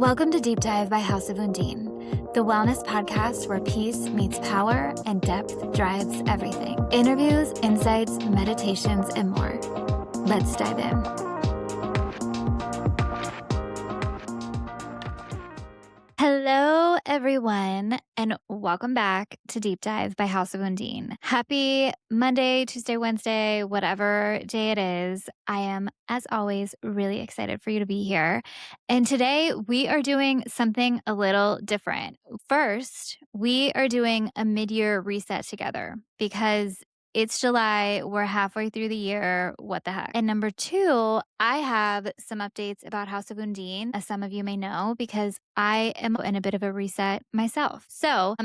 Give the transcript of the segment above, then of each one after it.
Welcome to Deep Dive by House of Undine, the wellness podcast where peace meets power and depth drives everything. Interviews, insights, meditations, and more. Let's dive in. Hello, everyone, and welcome back to Deep Dive by House of Undine. Happy Monday, Tuesday, Wednesday, whatever day it is. I am, as always, really excited for you to be here. And today we are doing something a little different. First, we are doing a mid-year reset together because it's July. We're halfway through the year. What the heck? And number two, I have some updates about House of Undine, as some of you may know, because I am in a bit of a reset myself. So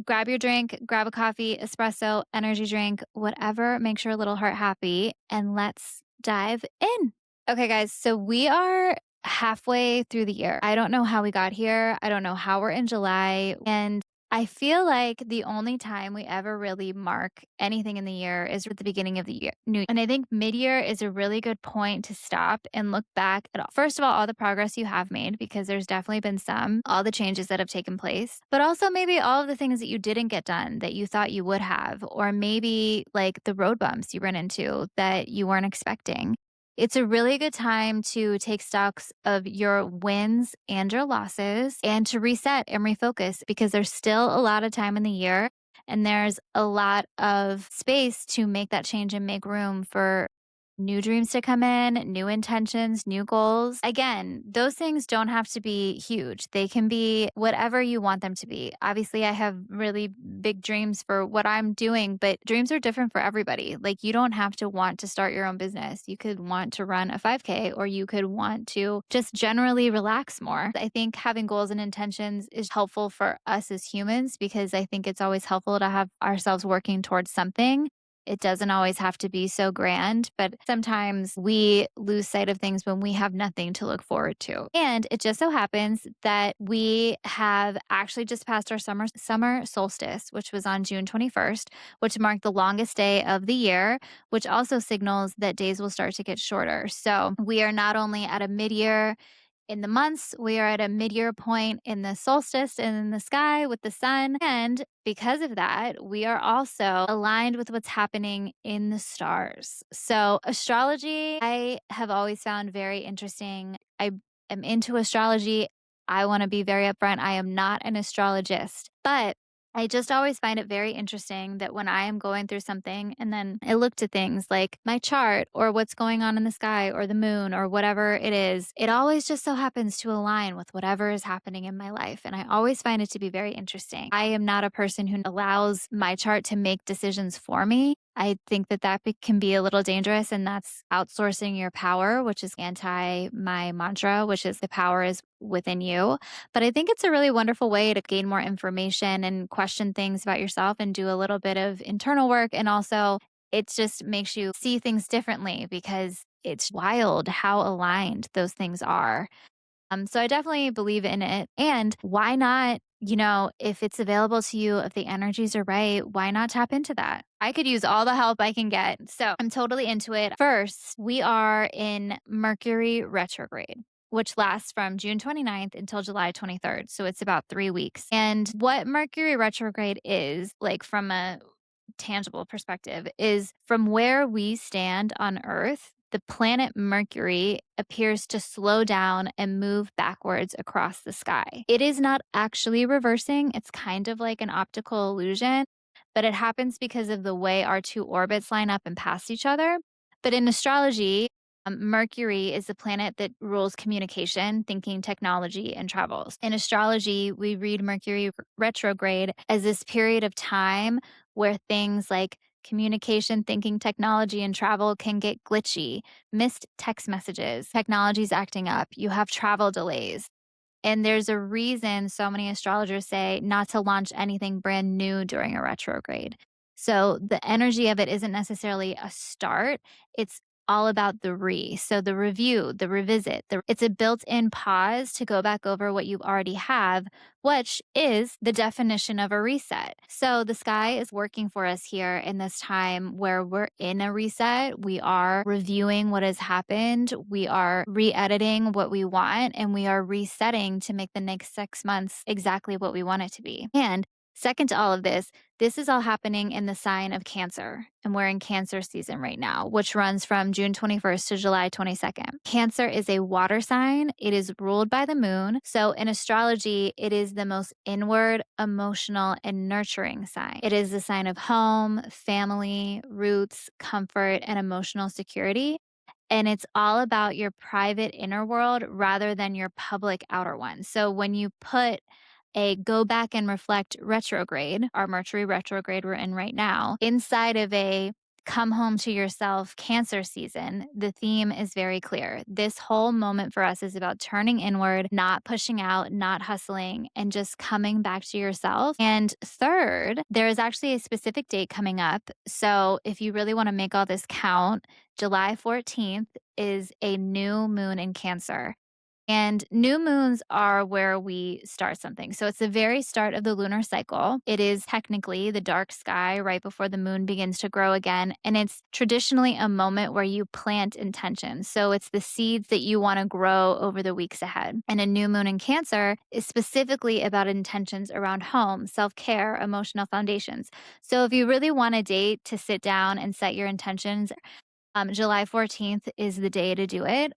grab your drink, grab a coffee, espresso, energy drink, whatever makes your little heart happy, and let's dive in. Okay, guys. So we are halfway through the year. I don't know how we got here. I don't know how we're in July. And I feel like the only time we ever really mark anything in the year is at the beginning of the year. And I think mid-year is a really good point to stop and look back at, first of all the progress you have made, because there's definitely been all the changes that have taken place, but also maybe all of the things that you didn't get done that you thought you would have, or maybe like the road bumps you ran into that you weren't expecting. It's a really good time to take stocks of your wins and your losses and to reset and refocus, because there's still a lot of time in the year and there's a lot of space to make that change and make room for new dreams to come in, new intentions, new goals. Again, those things don't have to be huge. They can be whatever you want them to be. Obviously, I have really big dreams for what I'm doing, but dreams are different for everybody. Like, you don't have to want to start your own business. You could want to run a 5K, or you could want to just generally relax more. I think having goals and intentions is helpful for us as humans, because I think it's always helpful to have ourselves working towards something. It doesn't always have to be so grand, but sometimes we lose sight of things when we have nothing to look forward to. And it just so happens that we have actually just passed our summer solstice, which was on June 21st, which marked the longest day of the year, which also signals that days will start to get shorter. So we are not only at a mid-year in the months, we are at a mid-year point in the solstice and in the sky with the sun. And because of that, we are also aligned with what's happening in the stars. So astrology, I have always found very interesting. I am into astrology. I want to be very upfront. I am not an astrologist, but I just always find it very interesting that when I am going through something and then I look to things like my chart or what's going on in the sky or the moon or whatever it is, it always just so happens to align with whatever is happening in my life. And I always find it to be very interesting. I am not a person who allows my chart to make decisions for me. I think that can be a little dangerous, and that's outsourcing your power, which is anti my mantra, which is the power is within you. But I think it's a really wonderful way to gain more information and question things about yourself and do a little bit of internal work. And also, it just makes you see things differently, because it's wild how aligned those things are. So I definitely believe in it. And why not, if it's available to you, if the energies are right, why not tap into that? I could use all the help I can get. So I'm totally into it. First, we are in Mercury retrograde, which lasts from June 29th until July 23rd. So it's about 3 weeks. And what Mercury retrograde is, like from a tangible perspective, is from where we stand on Earth, the planet Mercury appears to slow down and move backwards across the sky. It is not actually reversing. It's kind of like an optical illusion, but it happens because of the way our two orbits line up and pass each other. But in astrology, Mercury is the planet that rules communication, thinking, technology, and travels. In astrology, we read Mercury retrograde as this period of time where things like communication, thinking, technology, and travel can get glitchy, missed text messages, technology's acting up, you have travel delays. And there's a reason so many astrologers say not to launch anything brand new during a retrograde. So the energy of it isn't necessarily a start, it's all about the so the review, the revisit, it's a built-in pause to go back over what you already have, which is the definition of a reset. So the sky is working for us here in this time where we're in a reset. We are reviewing what has happened. We are re-editing what we want, and we are resetting to make the next 6 months exactly what we want it to be. And second to all of this is all happening in the sign of Cancer. And we're in Cancer season right now, which runs from June 21st to July 22nd. Cancer is a water sign. It is ruled by the moon. So in astrology, it is the most inward, emotional, and nurturing sign. It is the sign of home, family, roots, comfort, and emotional security. And it's all about your private inner world rather than your public outer one. So when you put a go back and reflect retrograde, our Mercury retrograde we're in right now, inside of a come home to yourself Cancer season, the theme is very clear. This whole moment for us is about turning inward, not pushing out, not hustling, and just coming back to yourself. And third, there is actually a specific date coming up. So if you really want to make all this count, July 14th is a new moon in Cancer. And new moons are where we start something. So it's the very start of the lunar cycle. It is technically the dark sky right before the moon begins to grow again. And it's traditionally a moment where you plant intentions. So it's the seeds that you want to grow over the weeks ahead. And a new moon in Cancer is specifically about intentions around home, self care, emotional foundations. So if you really want a date to sit down and set your intentions, July 14th is the day to do it.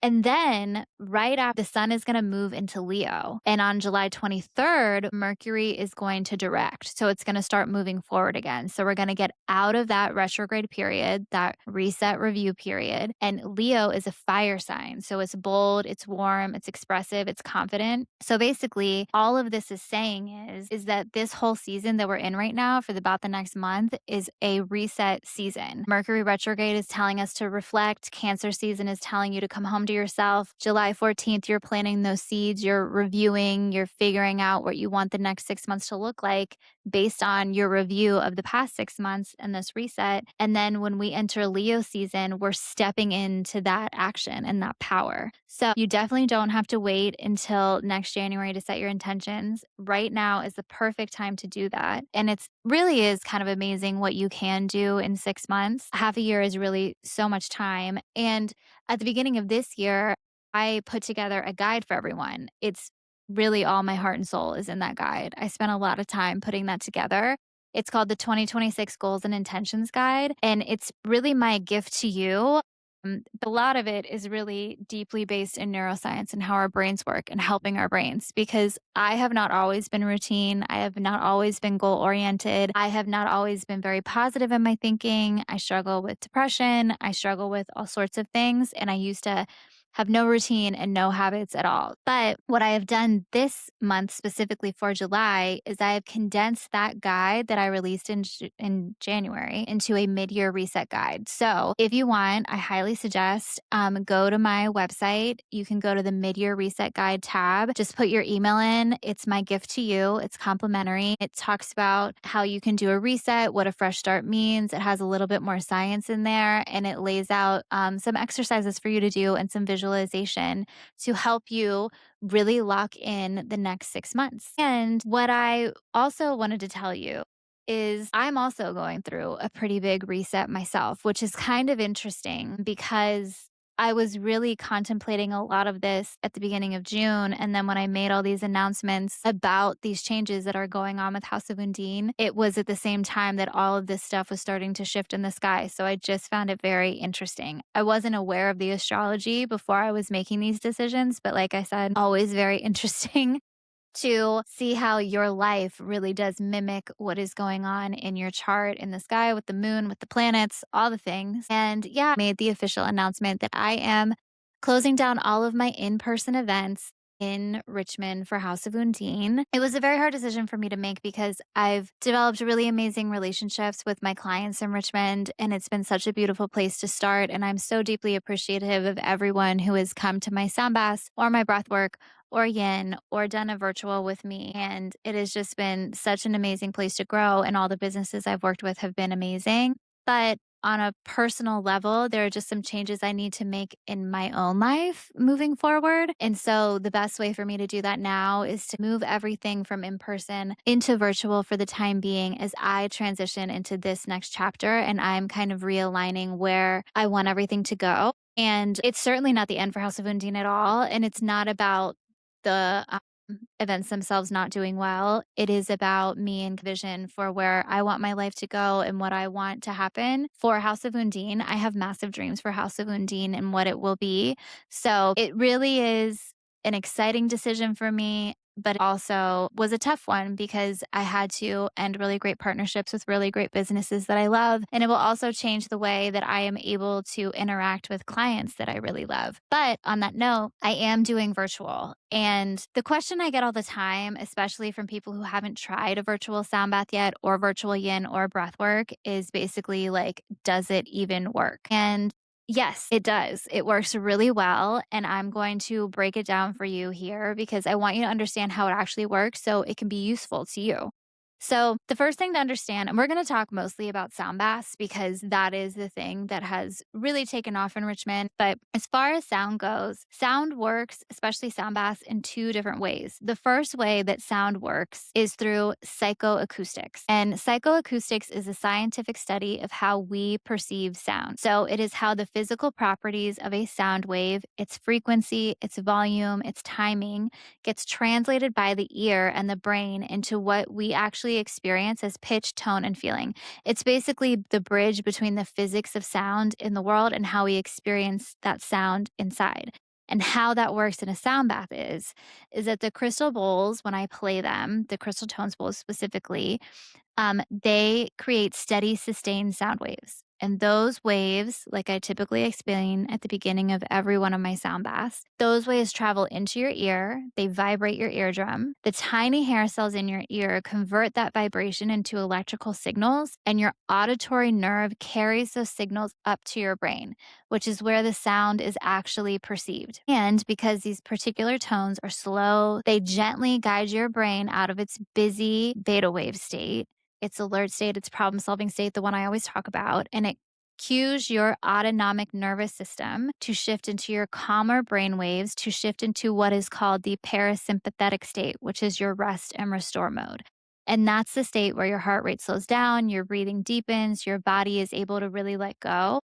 And then right after, the sun is going to move into Leo. And on July 23rd, Mercury is going to direct. So it's going to start moving forward again. So we're going to get out of that retrograde period, that reset review period. And Leo is a fire sign. So it's bold, it's warm, it's expressive, it's confident. So basically, all of this is saying is that this whole season that we're in right now for about the next month is a reset season. Mercury retrograde is telling us to reflect. Cancer season is telling you to come home to yourself. July 14th, you're planting those seeds, you're reviewing, you're figuring out what you want the next 6 months to look like based on your review of the past 6 months and this reset. And then when we enter Leo season, we're stepping into that action and that power. So you definitely don't have to wait until next January to set your intentions. Right now is the perfect time to do that. And it's really is kind of amazing what you can do in 6 months. Half a year is really so much time. And at the beginning of this year, I put together a guide for everyone. It's really all my heart and soul is in that guide. I spent a lot of time putting that together. It's called the 2026 Goals and Intentions Guide, and it's really my gift to you. A lot of it is really deeply based in neuroscience and how our brains work and helping our brains because I have not always been routine. I have not always been goal oriented. I have not always been very positive in my thinking. I struggle with depression. I struggle with all sorts of things. And I used to have no routine and no habits at all. But what I have done this month specifically for July is I have condensed that guide that I released in January into a mid-year reset guide. So if you want, I highly suggest go to my website. You can go to the mid-year reset guide tab. Just put your email in. It's my gift to you. It's complimentary. It talks about how you can do a reset, what a fresh start means. It has a little bit more science in there, and it lays out some exercises for you to do and some visualization to help you really lock in the next 6 months. And what I also wanted to tell you is I'm also going through a pretty big reset myself, which is kind of interesting because I was really contemplating a lot of this at the beginning of June. And then when I made all these announcements about these changes that are going on with House of Undine, it was at the same time that all of this stuff was starting to shift in the sky. So I just found it very interesting. I wasn't aware of the astrology before I was making these decisions, but like I said, always very interesting to see how your life really does mimic what is going on in your chart in the sky with the moon, with the planets, all the things. And yeah, I made the official announcement that I am closing down all of my in-person events in Richmond for House of Undine. It was a very hard decision for me to make because I've developed really amazing relationships with my clients in Richmond, and it's been such a beautiful place to start. And I'm so deeply appreciative of everyone who has come to my sound baths or my breath work or yin or done a virtual with me. And it has just been such an amazing place to grow. And all the businesses I've worked with have been amazing. But on a personal level, there are just some changes I need to make in my own life moving forward. And so the best way for me to do that now is to move everything from in person into virtual for the time being as I transition into this next chapter and I'm kind of realigning where I want everything to go. And it's certainly not the end for House of Undine at all. And it's not about the events themselves not doing well. It is about me and vision for where I want my life to go and what I want to happen for House of Undine. I have massive dreams for House of Undine and what it will be. So it really is an exciting decision for me, but also was a tough one because I had to end really great partnerships with really great businesses that I love. And it will also change the way that I am able to interact with clients that I really love. But on that note, I am doing virtual. And the question I get all the time, especially from people who haven't tried a virtual sound bath yet or virtual yin or breath work, is basically like, does it even work? And yes, it does. It works really well. And I'm going to break it down for you here because I want you to understand how it actually works so it can be useful to you. So, the first thing to understand, and we're going to talk mostly about sound baths because that is the thing that has really taken off in Richmond. But as far as sound goes, sound works, especially sound baths, in two different ways. The first way that sound works is through psychoacoustics. And psychoacoustics is a scientific study of how we perceive sound. So, it is how the physical properties of a sound wave, its frequency, its volume, its timing, gets translated by the ear and the brain into what we actually experience as pitch, tone, and feeling. It's basically the bridge between the physics of sound in the world and how we experience that sound inside. And how that works in a sound bath is that the crystal bowls, when I play them, the crystal tones bowls specifically, they create steady, sustained sound waves. And those waves, like I typically explain at the beginning of every one of my sound baths, those waves travel into your ear. They vibrate your eardrum. The tiny hair cells in your ear convert that vibration into electrical signals, and your auditory nerve carries those signals up to your brain, which is where the sound is actually perceived. And because these particular tones are slow, they gently guide your brain out of its busy beta wave state, its alert state, its problem solving state, the one I always talk about, and it cues your autonomic nervous system to shift into your calmer brain waves, to shift into what is called the parasympathetic state, which is your rest and restore mode. And that's the state where your heart rate slows down, your breathing deepens, your body is able to really let go.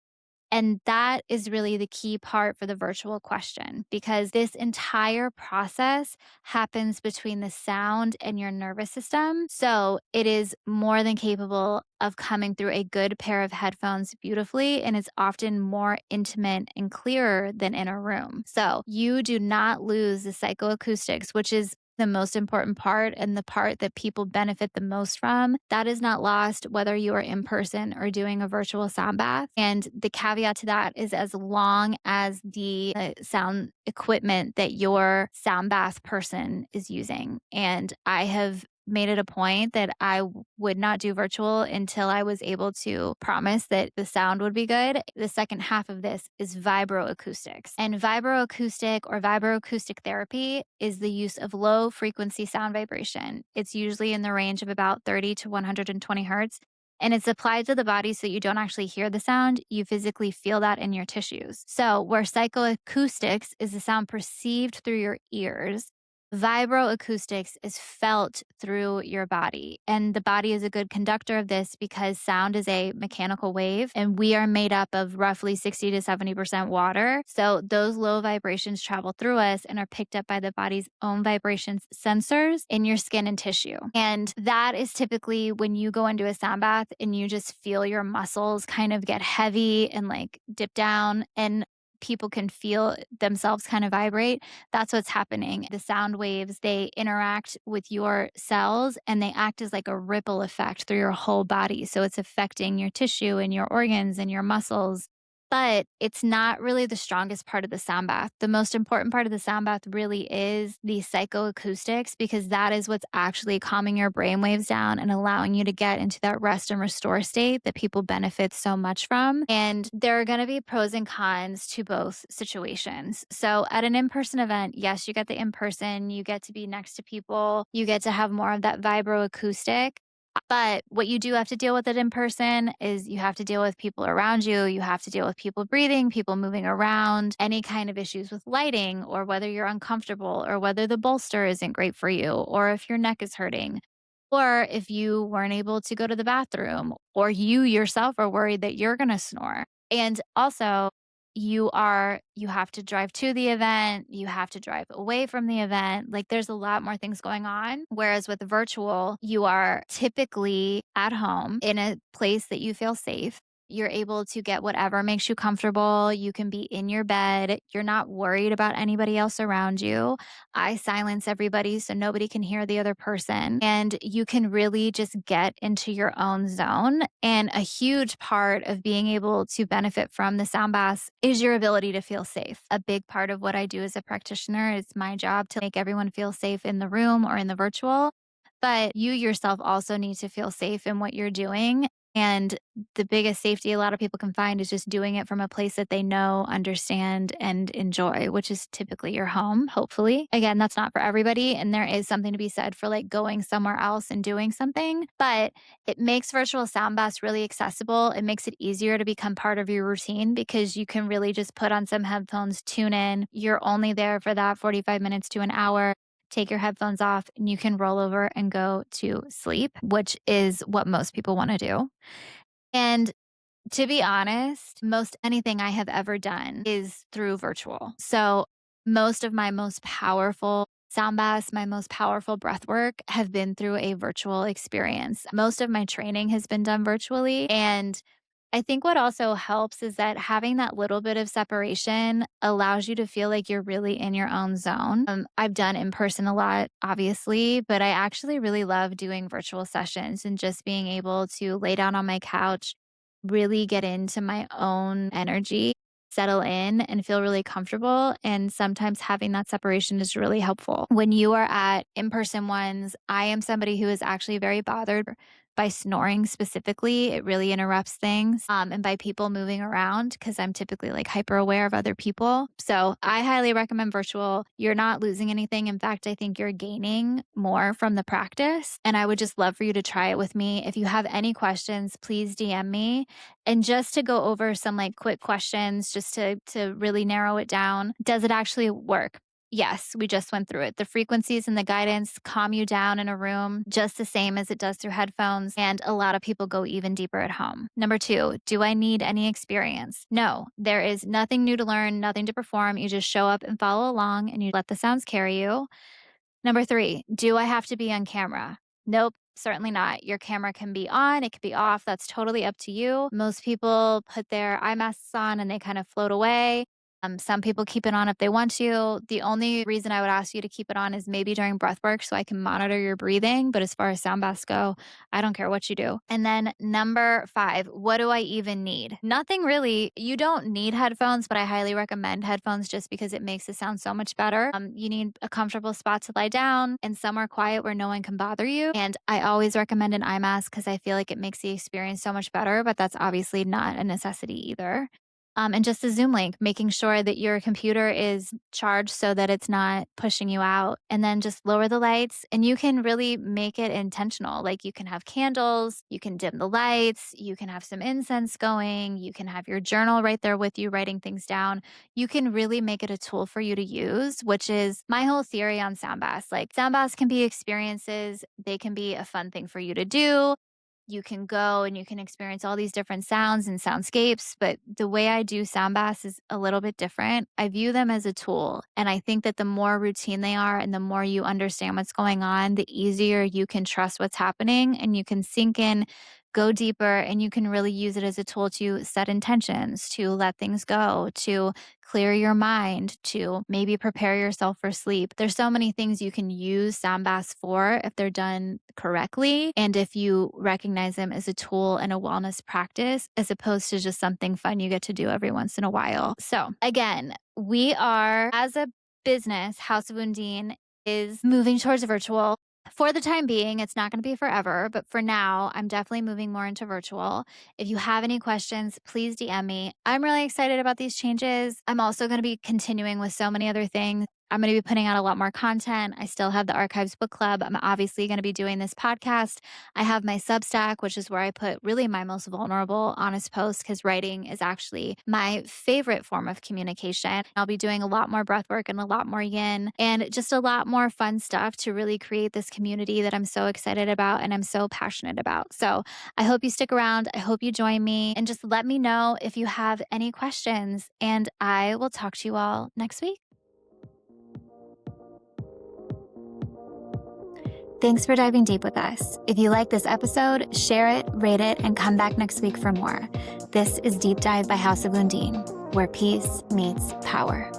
And that is really the key part for the virtual question because this entire process happens between the sound and your nervous system. So it is more than capable of coming through a good pair of headphones beautifully, and it's often more intimate and clearer than in a room. So you do not lose the psychoacoustics, which is the most important part and the part that people benefit the most from. That is not lost whether you are in person or doing a virtual sound bath. And the caveat to that is as long as the sound equipment that your sound bath person is using. And I have made it a point that I would not do virtual until I was able to promise that the sound would be good. The second half of this is vibroacoustics. And vibroacoustic or vibroacoustic therapy is the use of low frequency sound vibration. It's usually in the range of about 30 to 120 hertz. And it's applied to the body so that you don't actually hear the sound. You physically feel that in your tissues. So, where psychoacoustics is the sound perceived through your ears, vibroacoustics is felt through your body. And the body is a good conductor of this because sound is a mechanical wave and we are made up of roughly 60 to 70% water. So those low vibrations travel through us and are picked up by the body's own vibrations sensors in your skin and tissue. And that is typically when you go into a sound bath and you just feel your muscles kind of get heavy and like dip down and people can feel themselves kind of vibrate. That's what's happening. The sound waves, they interact with your cells and they act as like a ripple effect through your whole body. So it's affecting your tissue and your organs and your muscles. But it's not really the strongest part of the sound bath. The most important part of the sound bath really is the psychoacoustics because that is what's actually calming your brain waves down and allowing you to get into that rest and restore state that people benefit so much from. And there are going to be pros and cons to both situations. So at an in-person event, yes, you get the in-person, you get to be next to people, you get to have more of that vibroacoustic. But what you do have to deal with it in person is you have to deal with people around you. You have to deal with people breathing, people moving around, any kind of issues with lighting, or whether you're uncomfortable, or whether the bolster isn't great for you, or if your neck is hurting, or if you weren't able to go to the bathroom, or you yourself are worried that you're going to snore. And also, you have to drive to the event, you have to drive away from the event. Like there's a lot more things going on. Whereas with virtual, you are typically at home in a place that you feel safe. You're able to get whatever makes you comfortable. You can be in your bed. You're not worried about anybody else around you. I silence everybody so nobody can hear the other person. And you can really just get into your own zone. And a huge part of being able to benefit from the sound baths is your ability to feel safe. A big part of what I do as a practitioner is my job to make everyone feel safe in the room or in the virtual. But you yourself also need to feel safe in what you're doing. And the biggest safety a lot of people can find is just doing it from a place that they know, understand, and enjoy, which is typically your home, hopefully. Again, that's not for everybody. And there is something to be said for like going somewhere else and doing something, but it makes virtual sound baths really accessible. It makes it easier to become part of your routine because you can really just put on some headphones, tune in. You're only there for that 45 minutes to an hour. Take your headphones off and you can roll over and go to sleep, which is what most people want to do. And to be honest, most anything I have ever done is through virtual. So most of my most powerful sound baths, my most powerful breath work have been through a virtual experience. Most of my training has been done virtually. And I think what also helps is that having that little bit of separation allows you to feel like you're really in your own zone. I've done in person a lot, obviously, but I actually really love doing virtual sessions and just being able to lay down on my couch, really get into my own energy, settle in, and feel really comfortable. And sometimes having that separation is really helpful. When you are at in person ones, I am somebody who is actually very bothered by snoring specifically. It really interrupts things. And by people moving around, because I'm typically like hyper aware of other people. So I highly recommend virtual. You're not losing anything. In fact, I think you're gaining more from the practice. And I would just love for you to try it with me. If you have any questions, please DM me. And just to go over some like quick questions, just to really narrow it down, does it actually work? Yes, we just went through it. The frequencies and the guidance calm you down in a room just the same as it does through headphones. And a lot of people go even deeper at home. Number two, do I need any experience? No, there is nothing new to learn, nothing to perform. You just show up and follow along and you let the sounds carry you. Number three, do I have to be on camera? Nope, certainly not. Your camera can be on, it can be off. That's totally up to you. Most people put their eye masks on and they kind of float away. Some people keep it on if they want to. The only reason I would ask you to keep it on is maybe during breath work so I can monitor your breathing. But as far as sound baths go, I don't care what you do. And then number five, what do I even need? Nothing really. You don't need headphones, but I highly recommend headphones just because it makes it sound so much better. You need a comfortable spot to lie down and somewhere quiet where no one can bother you. And I always recommend an eye mask because I feel like it makes the experience so much better, but that's obviously not a necessity either. And just a Zoom link, making sure that your computer is charged so that it's not pushing you out. And then just lower the lights, and you can really make it intentional. Like you can have candles, you can dim the lights, you can have some incense going, you can have your journal right there with you, writing things down. You can really make it a tool for you to use, which is my whole theory on sound baths. Like sound baths can be experiences, they can be a fun thing for you to do. You can go and you can experience all these different sounds and soundscapes. But the way I do sound baths is a little bit different. I view them as a tool. And I think that the more routine they are and the more you understand what's going on, the easier you can trust what's happening and you can sink in, go deeper, and you can really use it as a tool to set intentions, to let things go, to clear your mind, to maybe prepare yourself for sleep. There's so many things you can use sound baths for if they're done correctly. And if you recognize them as a tool and a wellness practice, as opposed to just something fun you get to do every once in a while. So again, we are, as a business, House of Undine is moving towards virtual. For the time being, it's not going to be forever, but for now, I'm definitely moving more into virtual. If you have any questions, please DM me. I'm really excited about these changes. I'm also going to be continuing with so many other things. I'm going to be putting out a lot more content. I still have the Archives Book Club. I'm obviously going to be doing this podcast. I have my Substack, which is where I put really my most vulnerable, honest posts because writing is actually my favorite form of communication. I'll be doing a lot more breath work and a lot more yin and just a lot more fun stuff to really create this community that I'm so excited about and I'm so passionate about. So I hope you stick around. I hope you join me and just let me know if you have any questions. And I will talk to you all next week. Thanks for diving deep with us. If you like this episode, share it, rate it, and come back next week for more. This is Deep Dive by House of Undine, where peace meets power.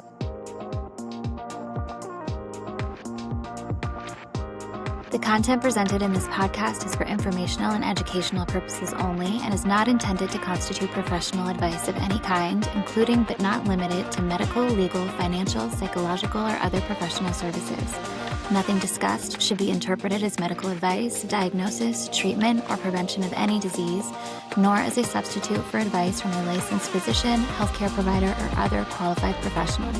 The content presented in this podcast is for informational and educational purposes only and is not intended to constitute professional advice of any kind, including but not limited to medical, legal, financial, psychological, or other professional services. Nothing discussed should be interpreted as medical advice, diagnosis, treatment, or prevention of any disease, nor as a substitute for advice from a licensed physician, healthcare provider, or other qualified professional.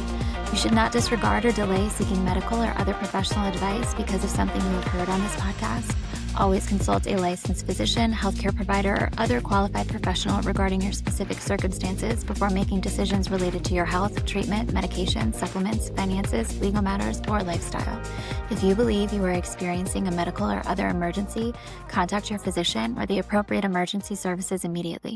You should not disregard or delay seeking medical or other professional advice because of something you have heard on this podcast. Always consult a licensed physician, healthcare provider, or other qualified professional regarding your specific circumstances before making decisions related to your health, treatment, medication, supplements, finances, legal matters, or lifestyle. If you believe you are experiencing a medical or other emergency, contact your physician or the appropriate emergency services immediately.